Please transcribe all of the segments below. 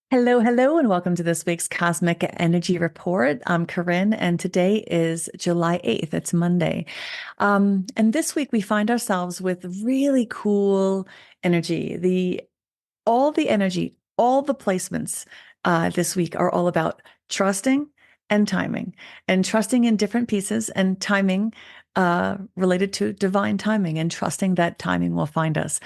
Hello, hello, and welcome to this week's Cosmic Energy Report. I'm Corinne, and today is July 8th. It's Monday. And this week we find ourselves with really cool energy. All the energy, all the placements this week are all about trusting and trusting in different pieces and timing related to divine timing and trusting that timing will find us.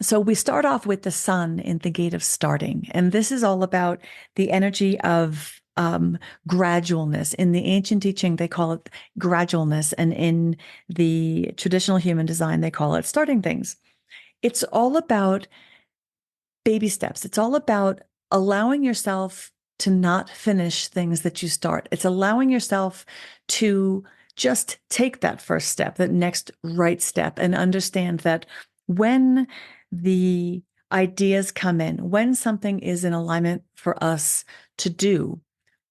So we start off with the sun in the gate of starting, and this is all about the energy of gradualness. In the ancient teaching, they call it gradualness, and in the traditional human design, they call it starting things. It's all about baby steps. It's all about allowing yourself to not finish things that you start. It's allowing yourself to just take that first step, that next right step, and understand that when the ideas come in, when something is in alignment for us to do,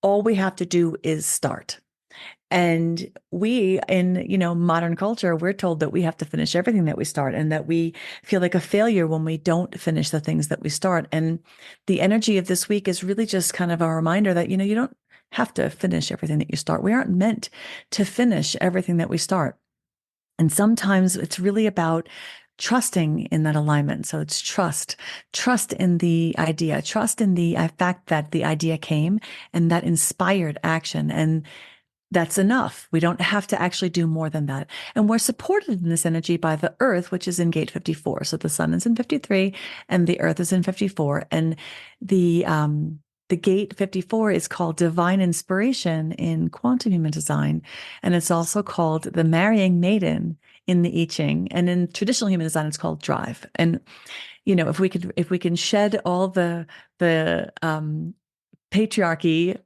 all we have to do is start. And we, in modern culture, we're told that we have to finish everything that we start, and that we feel like a failure when we don't finish the things that we start. And the energy of this week is really just kind of a reminder that you don't have to finish everything that you start. We aren't meant to finish everything that we start. And sometimes it's really about trusting in that alignment. So it's trust in the idea, trust in the fact that the idea came and that inspired action. And that's enough. We don't have to actually do more than that. And we're supported in this energy by the earth, which is in gate 54. So the sun is in 53 and the earth is in 54. And the gate 54 is called divine inspiration in quantum human design. And it's also called the marrying maiden in the I Ching. And in traditional human design, it's called drive. And, if we can shed all the patriarchy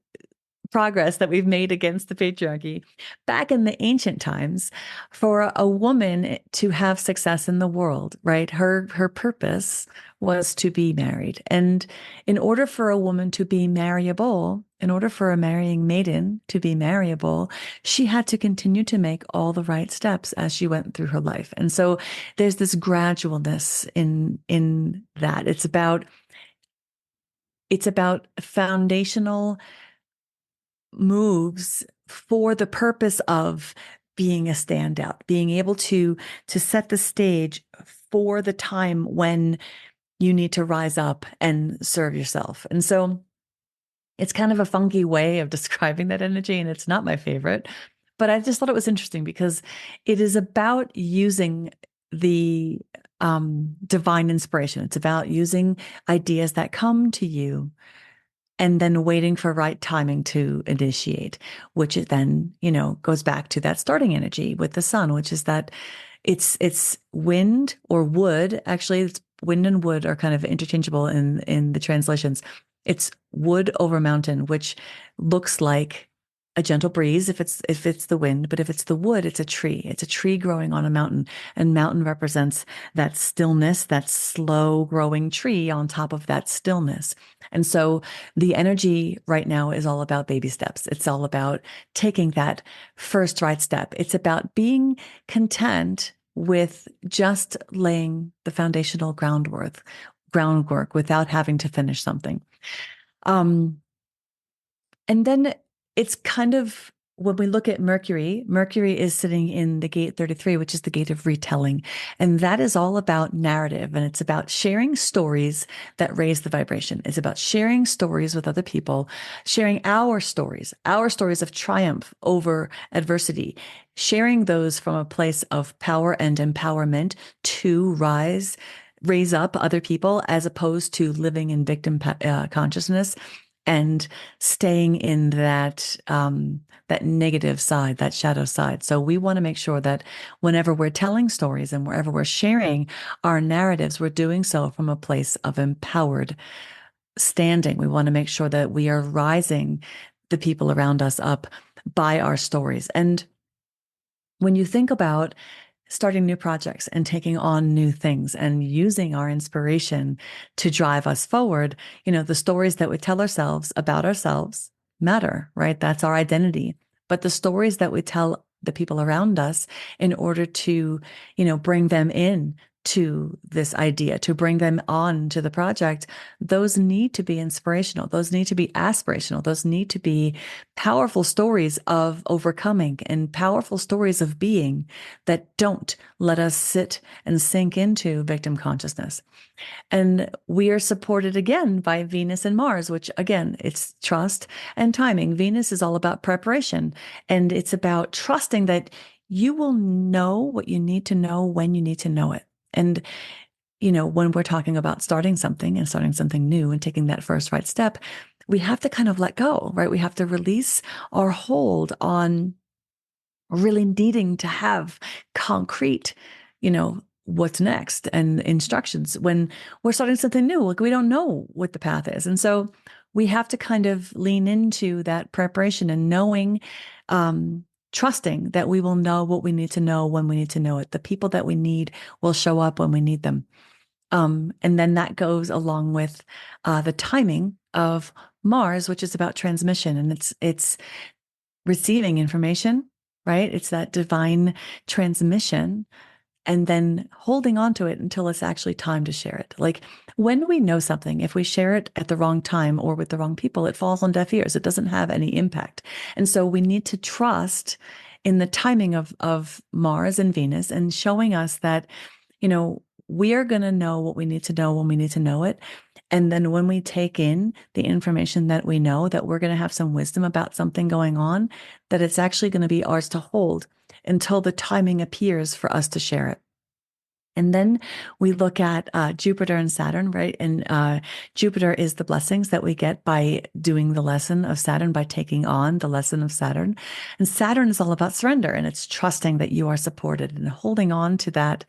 progress that we've made against the patriarchy. Back in the ancient times, for a woman to have success in the world, right? Her purpose was to be married. And in order for a woman to be marriable, in order for a marrying maiden to be marriable, she had to continue to make all the right steps as she went through her life. And so there's this gradualness in that. It's about foundational moves for the purpose of being a standout, being able to set the stage for the time when you need to rise up and serve yourself. And so it's kind of a funky way of describing that energy, and it's not my favorite, but I just thought it was interesting because it is about using the divine inspiration. It's about using ideas that come to you and then waiting for right timing to initiate, which it then, goes back to that starting energy with the sun, which is that it's wind or wood. Actually, it's wind and wood are kind of interchangeable in the translations. It's wood over mountain, which looks like a gentle breeze if it's the wind, but if it's the wood, it's a tree. It's a tree growing on a mountain, and mountain represents that stillness, that slow growing tree on top of that stillness. And so the energy right now is all about baby steps. It's all about taking that first right step. It's about being content with just laying the foundational groundwork without having to finish something. Um, and then it's kind of when we look at Mercury is sitting in the gate 33, which is the gate of retelling. And that is all about narrative. And it's about sharing stories that raise the vibration. It's about sharing stories with other people, sharing our stories of triumph over adversity, sharing those from a place of power and empowerment to raise up other people, as opposed to living in victim consciousness and staying in that negative side, that shadow side. So we want to make sure that whenever we're telling stories and wherever we're sharing our narratives, we're doing so from a place of empowered standing. We want to make sure that we are rising the people around us up by our stories. And when you think about starting new projects and taking on new things and using our inspiration to drive us forward, the stories that we tell ourselves about ourselves matter, right? That's our identity. But the stories that we tell the people around us in order to, bring them in to this idea, to bring them on to the project, those need to be inspirational. Those need to be aspirational. Those need to be powerful stories of overcoming and powerful stories of being that don't let us sit and sink into victim consciousness. And we are supported again by Venus and Mars, which again, it's trust and timing. Venus is all about preparation, and it's about trusting that you will know what you need to know when you need to know it. And, when we're talking about starting something and starting something new and taking that first right step, we have to kind of let go, right? We have to release our hold on really needing to have concrete, what's next and instructions when we're starting something new. Like, we don't know what the path is. And so we have to kind of lean into that preparation and knowing, trusting that we will know what we need to know when we need to know it. The people that we need will show up when we need them. And then that goes along with the timing of Mars, which is about transmission, and it's receiving information, right? It's that divine transmission, and then holding on to it until it's actually time to share it. Like, when we know something, if we share it at the wrong time or with the wrong people, it falls on deaf ears. It doesn't have any impact. And so we need to trust in the timing of Mars and Venus, and showing us that, we are going to know what we need to know when we need to know it. And then when we take in the information that we know, that we're going to have some wisdom about something going on, that it's actually going to be ours to hold until the timing appears for us to share it. And then we look at Jupiter and Saturn, right? And Jupiter is the blessings that we get by doing the lesson of Saturn, by taking on the lesson of Saturn. And Saturn is all about surrender, and it's trusting that you are supported and holding on to that,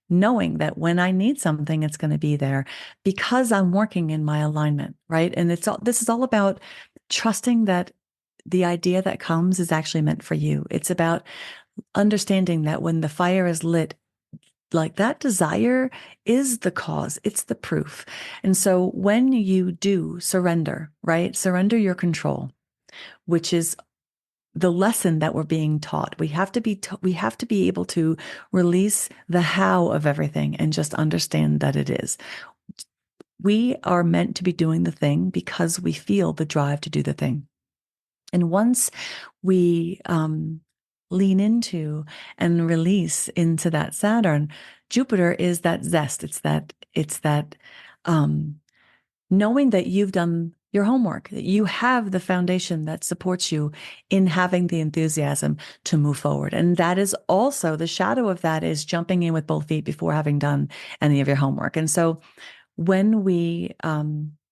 knowing that when I need something, it's going to be there because I'm working in my alignment, right? And this is all about trusting that the idea that comes is actually meant for you. It's about understanding that when the fire is lit, like, that desire is the cause, it's the proof. And so when you do surrender, right? Surrender your control, which is the lesson that we're being taught. We have to be able to release the how of everything and just understand that it is. We are meant to be doing the thing because we feel the drive to do the thing. And once we lean into and release into that Saturn, Jupiter is that zest. It's that knowing that you've done your homework, that you have the foundation that supports you in having the enthusiasm to move forward. And that is also, the shadow of that is jumping in with both feet before having done any of your homework. And so when we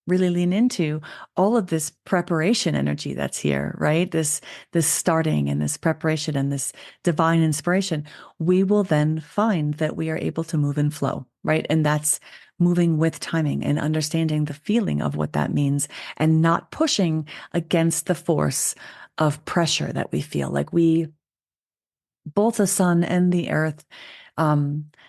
really lean into all of this preparation energy that's here, right? This starting and this preparation and this divine inspiration, we will then find that we are able to move in flow, right? And that's moving with timing and understanding the feeling of what that means, and not pushing against the force of pressure that we feel. Like, both the sun and the earth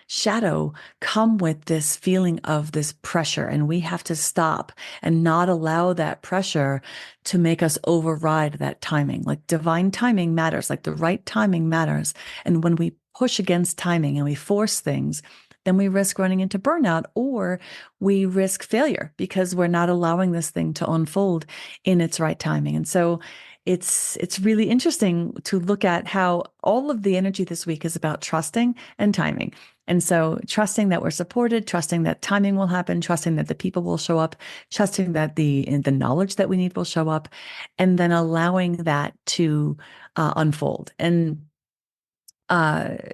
shadow come with this feeling of this pressure, and we have to stop and not allow that pressure to make us override that timing. Like, divine timing matters, like the right timing matters. And when we push against timing and we force things, then we risk running into burnout, or we risk failure because we're not allowing this thing to unfold in its right timing. And so it's really interesting to look at how all of the energy this week is about trusting and timing. And so trusting that we're supported, trusting that timing will happen, trusting that the people will show up, trusting that the knowledge that we need will show up, and then allowing that to unfold. And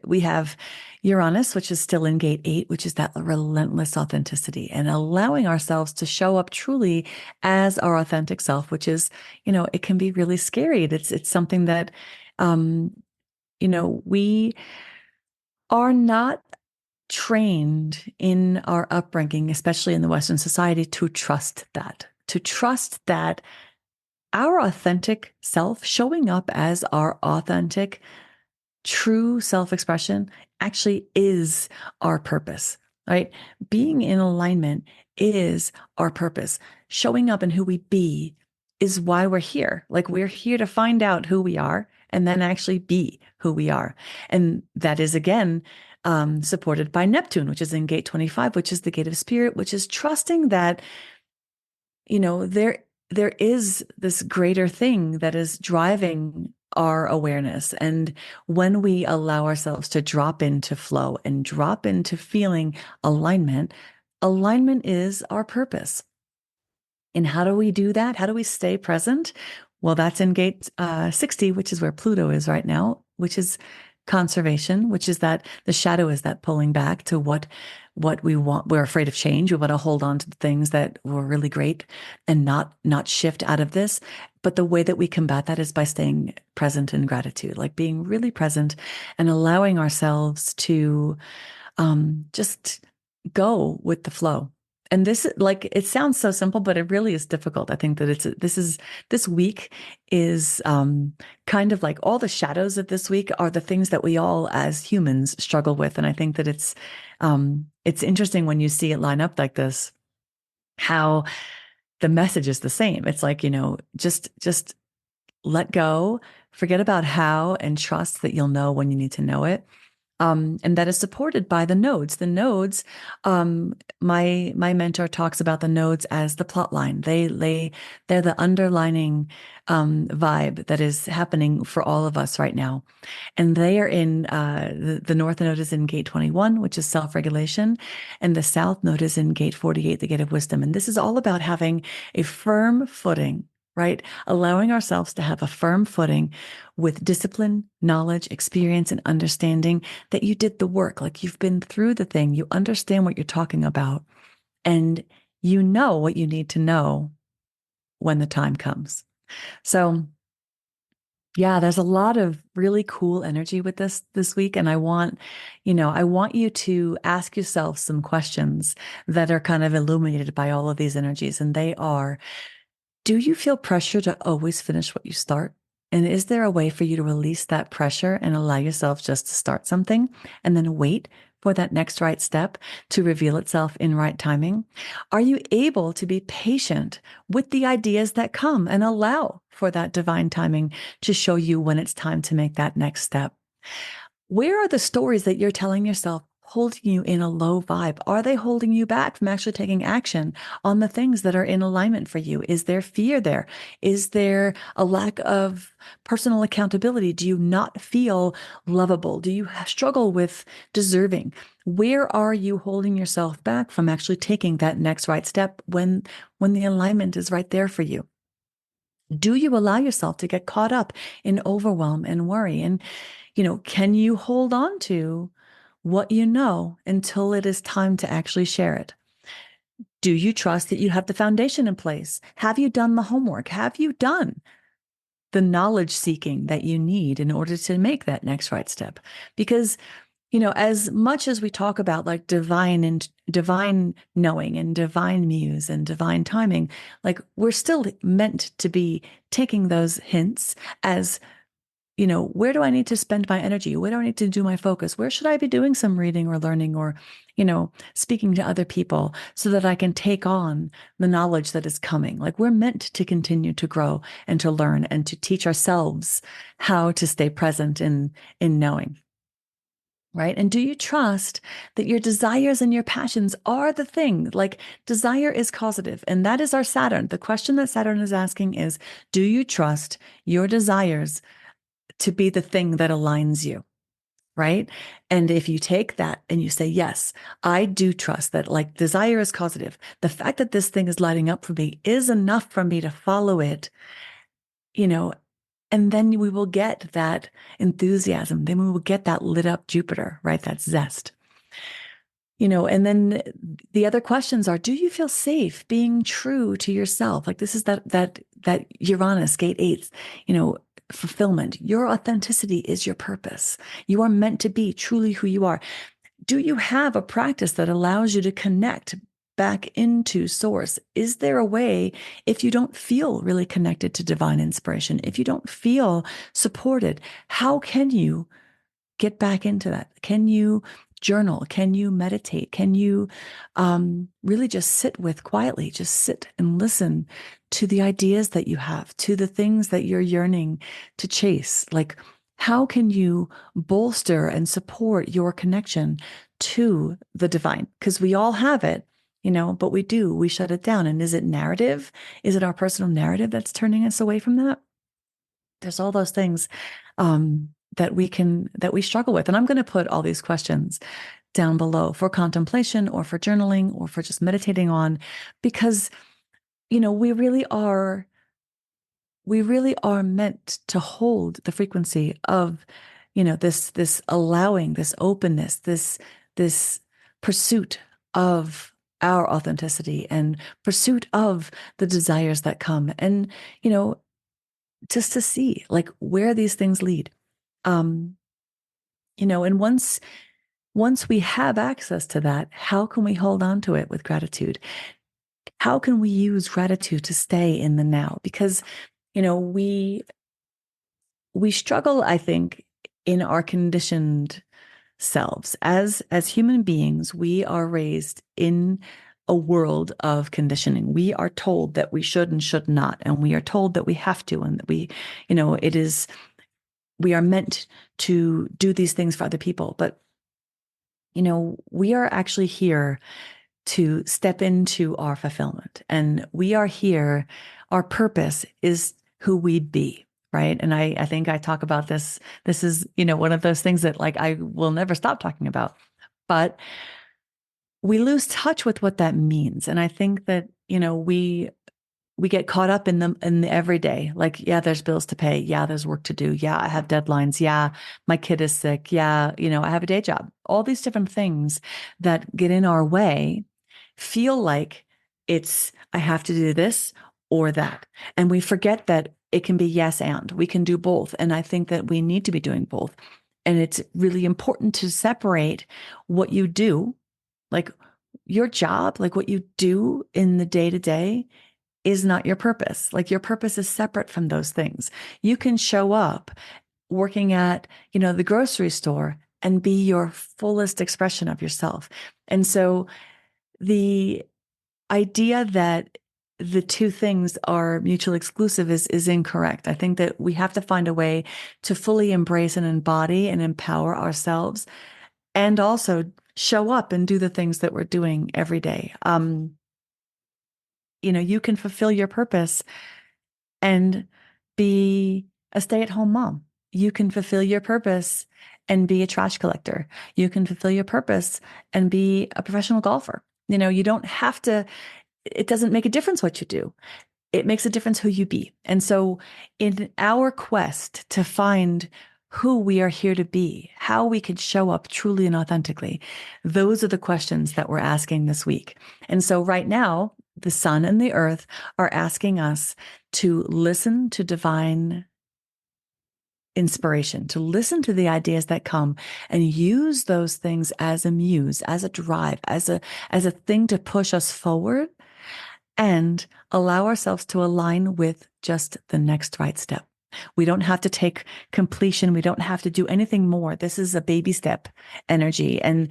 we have Uranus, which is still in gate 8, which is that relentless authenticity, and allowing ourselves to show up truly as our authentic self, which is, it can be really scary. It's something that, we are not trained in our upbringing, especially in the Western society, to trust that our authentic self, showing up as our authentic true self-expression, actually is our purpose, right? Being in alignment is our purpose. Showing up in who we be is why we're here. Like, we're here to find out who we are and then actually be who we are. And that is, again, supported by Neptune, which is in gate 25, which is the gate of spirit, which is trusting that, there is this greater thing that is driving our awareness. And when we allow ourselves to drop into flow and drop into feeling alignment, alignment is our purpose. And how do we do that? How do we stay present? Well, that's in gate 60, which is where Pluto is right now, which is conservation, which is that the shadow is that pulling back to what we want. We're afraid of change. We want to hold on to the things that were really great and not shift out of this. But the way that we combat that is by staying present in gratitude, like being really present and allowing ourselves to just go with the flow. And this, like, it sounds so simple, but it really is difficult. I think that this week is kind of like all the shadows of this week are the things that we all as humans struggle with. And I think that it's interesting when you see it line up like this, how the message is the same. It's like, just let go, forget about how, and trust that you'll know when you need to know it. And that is supported by the nodes. The nodes, my mentor talks about the nodes as the plot line. They're the underlining vibe that is happening for all of us right now. And they are in the north node is in gate 21, which is self-regulation, and the south node is in gate 48, the gate of wisdom. And this is all about having a firm footing, right? Allowing ourselves to have a firm footing with discipline, knowledge, experience, and understanding that you did the work, like you've been through the thing, you understand what you're talking about, and you know what you need to know when the time comes. So yeah, there's a lot of really cool energy with this week. And I want you to ask yourself some questions that are kind of illuminated by all of these energies. And they are, do you feel pressure to always finish what you start? And is there a way for you to release that pressure and allow yourself just to start something and then wait for that next right step to reveal itself in right timing? Are you able to be patient with the ideas that come and allow for that divine timing to show you when it's time to make that next step? Where are the stories that you're telling yourself holding you in a low vibe? Are they holding you back from actually taking action on the things that are in alignment for you? Is there fear there? Is there a lack of personal accountability? Do you not feel lovable? Do you struggle with deserving? Where are you holding yourself back from actually taking that next right step when the alignment is right there for you? Do you allow yourself to get caught up in overwhelm and worry? And, can you hold on to what you know until it is time to actually share it? Do you trust that you have the foundation in place? Have you done the homework? Have you done the knowledge seeking that you need in order to make that next right step? Because, as much as we talk about like divine knowing and divine muse and divine timing, like we're still meant to be taking those hints as, where do I need to spend my energy? Where do I need to do my focus? Where should I be doing some reading or learning or, speaking to other people so that I can take on the knowledge that is coming? Like we're meant to continue to grow and to learn and to teach ourselves how to stay present in knowing. Right. And do you trust that your desires and your passions are the thing? Like desire is causative, and that is our Saturn. The question that Saturn is asking is, do you trust your desires to be the thing that aligns you? Right. And if you take that and you say, yes, I do trust that, like, desire is causative. The fact that this thing is lighting up for me is enough for me to follow it, and then we will get that enthusiasm. Then we will get that lit up Jupiter, right? That zest. And then the other questions are, do you feel safe being true to yourself? Like this is that Uranus, gate 8, fulfillment. Your authenticity is your purpose. You are meant to be truly who you are. Do you have a practice that allows you to connect back into source? Is there a way, if you don't feel really connected to divine inspiration, if you don't feel supported, how can you get back into that? Can you journal? Can you meditate? Can you really just sit with quietly, just sit and listen to the ideas that you have, to the things that you're yearning to chase? Like, How can you bolster and support your connection to the divine? Because we all have it, but we shut it down. And is it narrative? Is it our personal narrative that's turning us away from that? There's all those things that we struggle with. And I'm going to put all these questions down below for contemplation or for journaling or for just meditating on, because, we really are meant to hold the frequency of, this allowing, this openness, this pursuit of our authenticity and pursuit of the desires that come. And, just to see like where these things lead. Um, and once we have access to that, how can we hold on to it with gratitude? How can we use gratitude to stay in the now? Because, we struggle, I think, in our conditioned selves. As human beings, we are raised in a world of conditioning. We are told that we should and should not, and we are told that we have to, and that we are meant to do these things for other people. But, we are actually here to step into our fulfillment. And we are here, our purpose is who we be, right? And I think I talk about this. This is, one of those things that like I will never stop talking about. But we lose touch with what that means. And I think that, we get caught up in the everyday. Like, yeah, there's bills to pay. Yeah, there's work to do. Yeah, I have deadlines. Yeah, my kid is sick. Yeah, I have a day job. All these different things that get in our way feel like I have to do this or that. And we forget that it can be yes and we can do both. And I think that we need to be doing both. And it's really important to separate what you do, like your job, like what you do in the day to day is not your purpose. Like your purpose is separate from those things. You can show up working at, the grocery store and be your fullest expression of yourself. And so the idea that the two things are mutually exclusive is incorrect. I think that we have to find a way to fully embrace and embody and empower ourselves and also show up and do the things that we're doing every day. You can fulfill your purpose and be a stay-at-home mom. You can fulfill your purpose and be a trash collector. You can fulfill your purpose and be a professional golfer. You don't have to, it doesn't make a difference what you do. It makes a difference who you be. And so in our quest to find who we are here to be, how we can show up truly and authentically, those are the questions that we're asking this week. And so right now, the sun and the earth are asking us to listen to divine inspiration, to listen to the ideas that come and use those things as a muse, as a drive, as a thing to push us forward and allow ourselves to align with just the next right step. We don't have to take completion. We don't have to do anything more. This is a baby step energy. And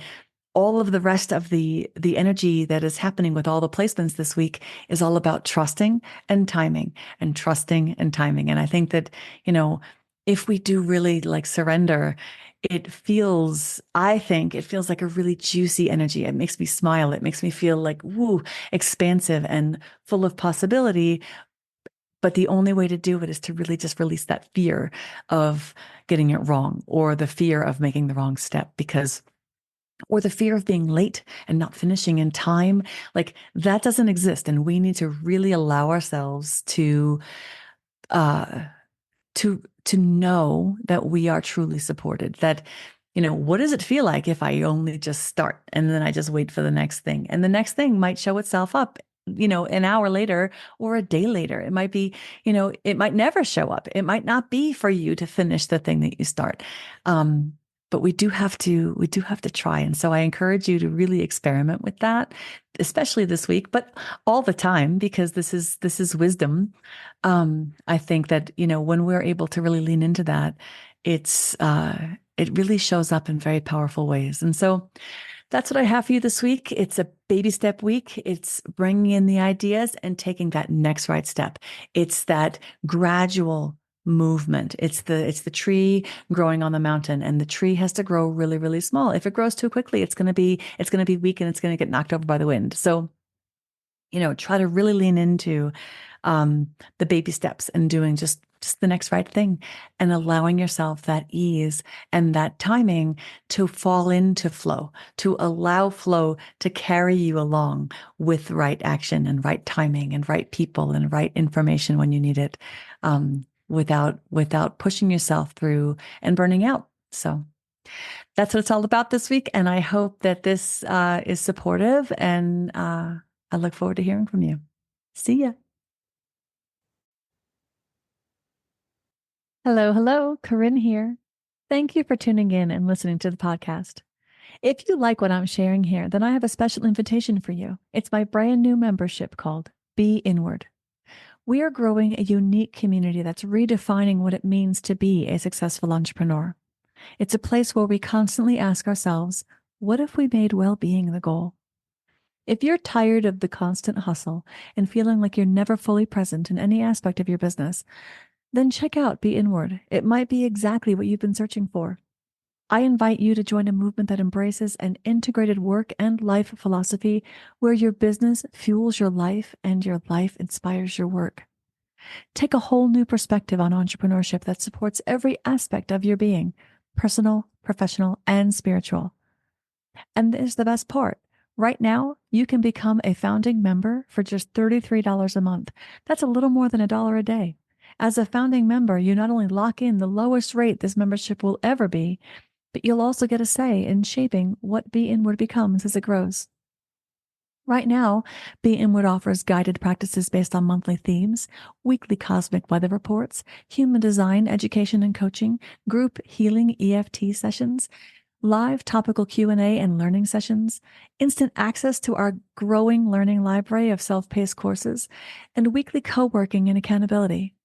all of the rest of the energy that is happening with all the placements this week is all about trusting and timing and trusting and timing. And I think that, if we do really like surrender, I think it feels like a really juicy energy. It makes me smile. It makes me feel like, woo, expansive and full of possibility. But the only way to do it is to really just release that fear of getting it wrong or the fear of making the wrong step or the fear of being late and not finishing in time. Like that doesn't exist. And we need to really allow ourselves uh, to know that we are truly supported, that, what does it feel like if I only just start and then I just wait for the next thing? And the next thing might show itself up, an hour later or a day later. It might be, it might never show up. It might not be for you to finish the thing that you start. But we do have to try. And so I encourage you to really experiment with that, especially this week, but all the time, because this is wisdom. I think that, when we're able to really lean into that, it really shows up in very powerful ways. And so that's what I have for you this week. It's a baby step week. It's bringing in the ideas and taking that next right step. It's that gradual movement. It's the tree growing on the mountain, and the tree has to grow really, really small. If it grows too quickly, it's going to be weak and it's going to get knocked over by the wind. So, try to really lean into the baby steps and doing just the next right thing, and allowing yourself that ease and that timing to fall into flow, to allow flow to carry you along with right action and right timing and right people and right information when you need it, without pushing yourself through and burning out. So that's what it's all about this week. And I hope that this is supportive, and I look forward to hearing from you. See ya. Hello, hello, Corinne here. Thank you for tuning in and listening to the podcast. If you like what I'm sharing here, then I have a special invitation for you. It's my brand new membership called Be Inward. We are growing a unique community that's redefining what it means to be a successful entrepreneur. It's a place where we constantly ask ourselves, what if we made well-being the goal? If you're tired of the constant hustle and feeling like you're never fully present in any aspect of your business, then check out Be Inward. It might be exactly what you've been searching for. I invite you to join a movement that embraces an integrated work and life philosophy where your business fuels your life and your life inspires your work. Take a whole new perspective on entrepreneurship that supports every aspect of your being, personal, professional, and spiritual. And this is the best part. Right now, you can become a founding member for just $33 a month. That's a little more than $1 a day. As a founding member, you not only lock in the lowest rate this membership will ever be, but you'll also get a say in shaping what Be Inward becomes as it grows. Right now, Be Inward offers guided practices based on monthly themes, weekly cosmic weather reports, human design education and coaching, group healing EFT sessions, live topical Q&A and learning sessions, instant access to our growing learning library of self-paced courses, and weekly co-working and accountability.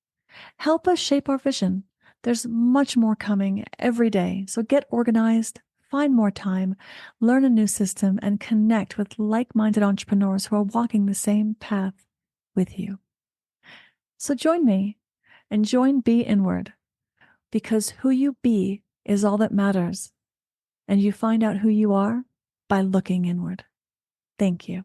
Help us shape our vision. There's much more coming every day, so get organized, find more time, learn a new system, and connect with like-minded entrepreneurs who are walking the same path with you. So join me and join Be Inward, because who you be is all that matters. And you find out who you are by looking inward. Thank you.